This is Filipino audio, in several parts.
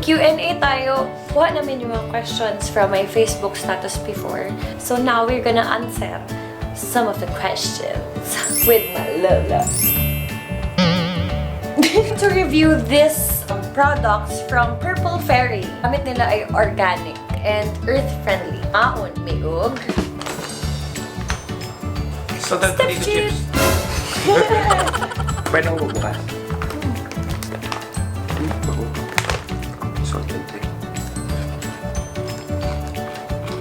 Mag-Q&A tayo. Kuha namin yung mga questions from my Facebook status before. So now we're gonna answer some of the questions with my lola. To review this products from Purple Fairy. Gamit nila ay organic and earth-friendly. Maon, may ug. So that STIPSCHIPS! Pwede mo bubukas? Salted drink.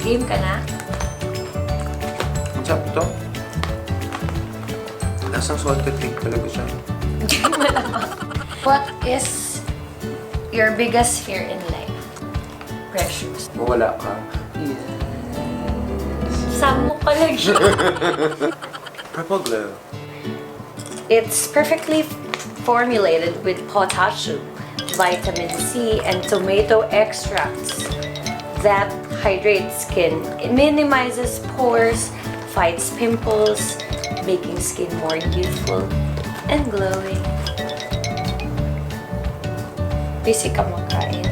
Game ka na? Ang sarap ito. Lasang salted drink talaga siya. What is your biggest fear in life? Precious. Mawala ka. Samo ka lang siya. Purple glow. It's perfectly formulated with potassium, vitamin C, and tomato extracts that hydrates skin. It minimizes pores, fights pimples, making skin more youthful and glowing. Busy ka makain.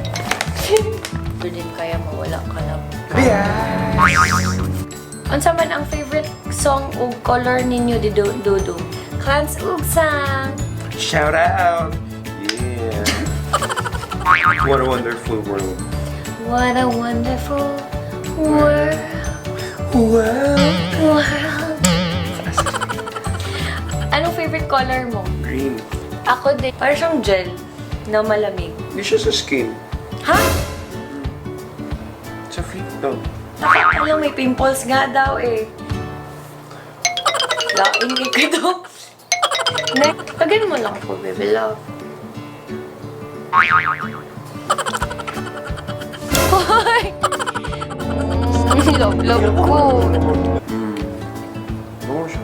Doon din kaya mawala ka lang. Unsa man ang favorite song o color ninyo di Dodong? Kans ug sang. Shout out! Yeah! What a wonderful world. What a wonderful world. Wow! World. Anong favorite color mo? Green. Ako din. Parang siyang gel na malamig. Hindi siya sa skin. Ha? Sa feet daw. Alam, may pimples nga daw eh. Lain ka daw. Next, lagyan mo lang po, baby love. Hoy! Love ko. Oo siya.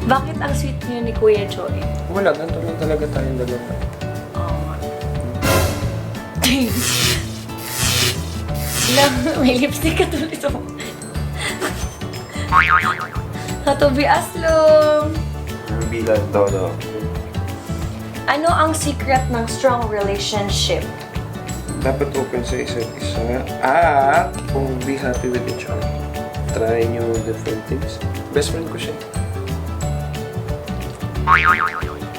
Bakit ang sweet niyo ni Kuya Joem? Wala, ganito lang talaga tayong dalawa. May lipstick ka tuloy ito. Hatubi aslong. Ang bilang todo. Ano ang secret ng strong relationship? Dapat open sa isa't isa. At kung be happy with each other. Try new different things. Best friend ko siya.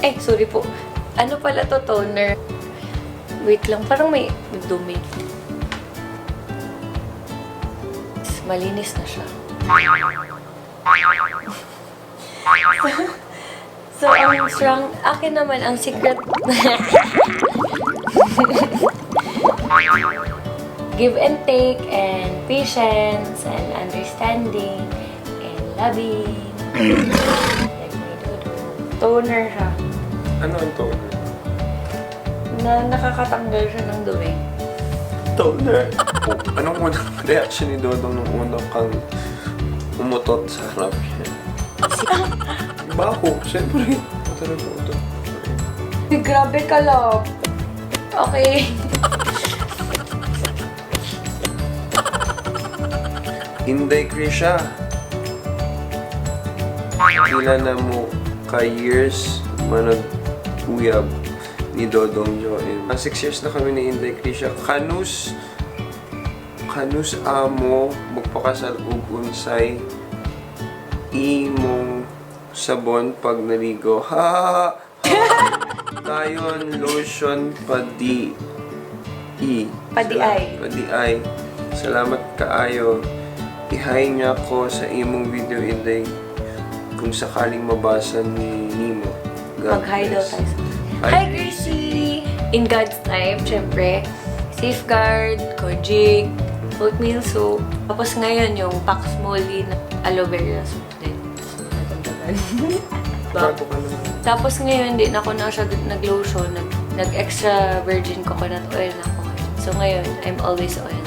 Eh, sorry po. Ano pala to, toner? Wait lang, parang may dumi. Malinis na siya. So, ang strong, akin naman ang secret. Give and take, and patience, and understanding, and loving. Like may toner siya. Ano ang toner? Na nakakatanggal siya ng dumi. Toner? Anong unang reaction ni Dodong nung unang kang umutot sa harap niya? Bako, siyempre. Masarap mo ito. Grabe ka, love. Okay. Inday Crisha. Kilala mo ka-years manag-uyab ni Dodong Joem. 6 years na kami ni Inday Crisha. Kanus amo magpakasal ug unsay imong sabon pag naligo. Ha! Dayon lotion padi ay. Salamat kaayo. Ihay niya ko sa imong video, Inday. Kung sakaling mabasa ni Nimo. Mag-hi daw tayo sa... Hi, Gracie! In God's time, syempre, safeguard, kojic, oatmeal soup. Tapos ngayon yung Pax Molly na aloe vera soup din. So, natagdagan. Bago ka naman. Tapos ngayon, hindi na ako na siya nag-lotion. Nag-extra virgin coconut oil na ako ngayon. So ngayon, I'm always oily.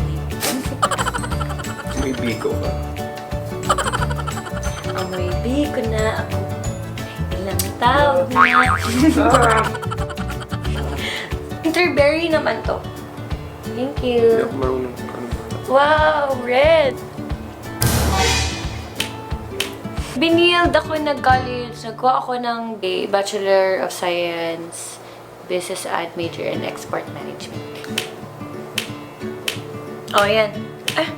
May biko ka. Amoy biko na ako. Ilang tawag na. Strawberry naman to. Thank Hindi you. ako marunong ka. Wow, red! Binield ako nag-college. Nagkuha ako ng Bachelor of Science Business Ad Major and Export Management. Oh, yan. Ah!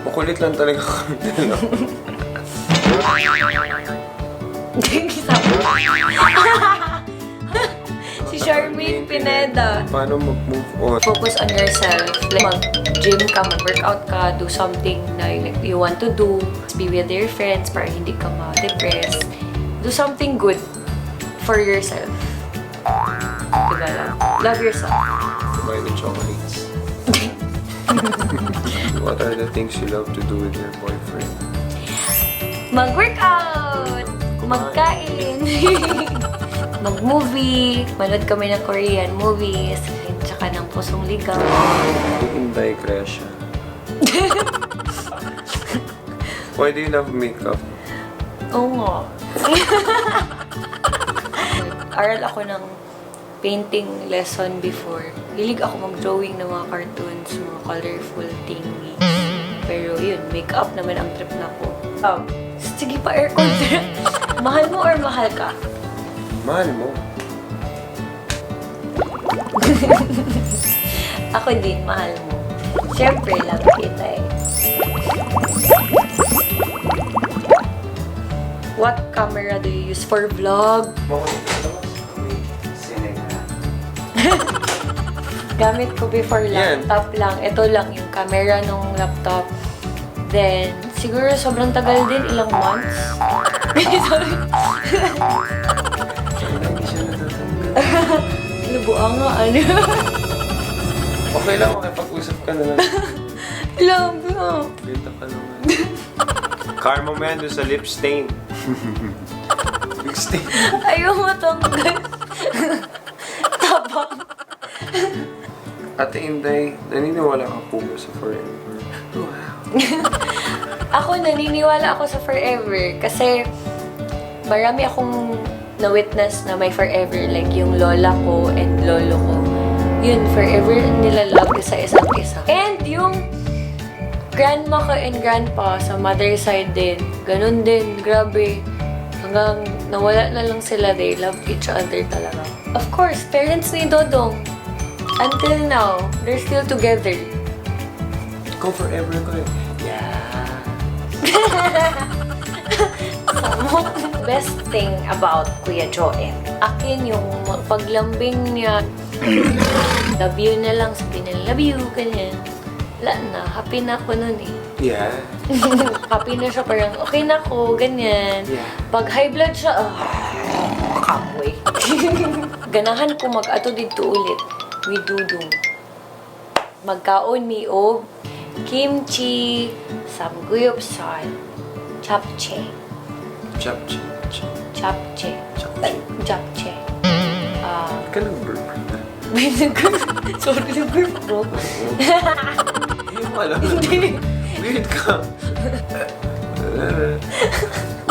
Makulit lang talaga kami dalawa. Si Charmaine Pineda. Paano mag-move on? Focus on yourself. Like, mag-gym ka, mag-workout ka, do something na you want to do. Be with your friends para hindi ka ma-depress. Do something good for yourself. Diba lang? Love yourself. Buy the chocolates. What are the things you love to do with your boyfriend? Mag-workout! Magkain! Mag-movie! Manood kami ng Korean movies. Tsaka ng Pusong Ligaw. Inday Crisha. Why do you love makeup? Oo nga. Aral ako ng painting lesson before. Hilig ako mag-drawing ng mga cartoons, mga colorful thingy. Pero yun, makeup naman ang trip na ko. Sige pa, aircon. Mahal mo or mahal ka? Mahal mo. Ako din, mahal mo. Siyempre, love kita eh. What camera do you use for vlog? Gamit ko before laptop lang. Ito lang yung camera nung laptop. Then, siguro sobrang tagal din, ilang months. Sorry. Hindi siya natatanggal. Lubuan nga, ano. Okay lang, makipag-usap ka na lang. Love mo. Dito ka naman. Karma mo yan doon sa lip stain. Lip stain. Ayaw mo tanggal. Tabang. Ate Inday, naniniwala ka po ba sa forever? Wow. Ako, naniniwala ako sa forever kasi marami akong na-witness na may forever. Like yung lola ko and lolo ko. Yun, forever nila love sa isa't isa. And yung grandma ko and grandpa sa mother side din. Ganun din, grabe. Hanggang nawala na lang sila, they love each other talaga. Of course, parents ni Dodong. Until now, they're still together. Go forever ko eh. Yeah. Best thing about Kuya Joem, akin yung paglambing niya. Love you na lang, sabihin na love you, ganyan. Wala na, happy na ako nun eh. Yeah. Happy na siya, parang okay na ako, ganyan. Yeah. Pag high blood siya, kapoy. Ganahan ko mag-ato dito ulit. With Dodong. Magkaon mi og kimchi, samgyeopsal, japchae. Japchae. Japchae. Japchae. Ka lang burp. Vinegar. Sorry, nag-burp bro. Hindi mo alam. Weird ka.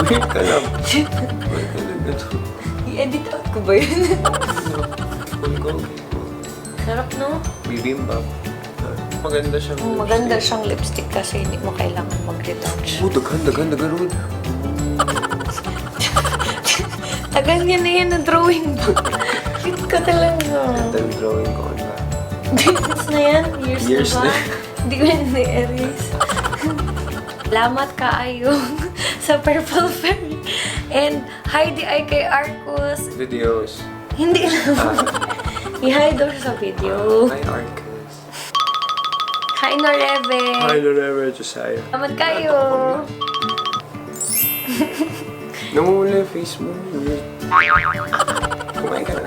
Weird ka lang. Weird ka lang ganito. I-edit out ko ba yun? Okay. Sarap, no? Bibimbap. Maganda siyang lipstick. Maganda siyang lipstick kasi hindi mo kailangan mag-retouch. Oh, dagan. Tagal niya na yan na drawing book. Cute ka talaga. Ganda yung drawing ko. Years na yan? Years na ba? Hindi ko yan na-erase. Salamat kaayo sa Purple Fairy. And hi di ay kay Arcus. Videos. Hindi naman. I-hi daw siya sa video. Hi, Arcus. Hi, Noreve. Hi, Loreva Josiah. Salamat kayo. Namumula yung face mo. Kumain ka na.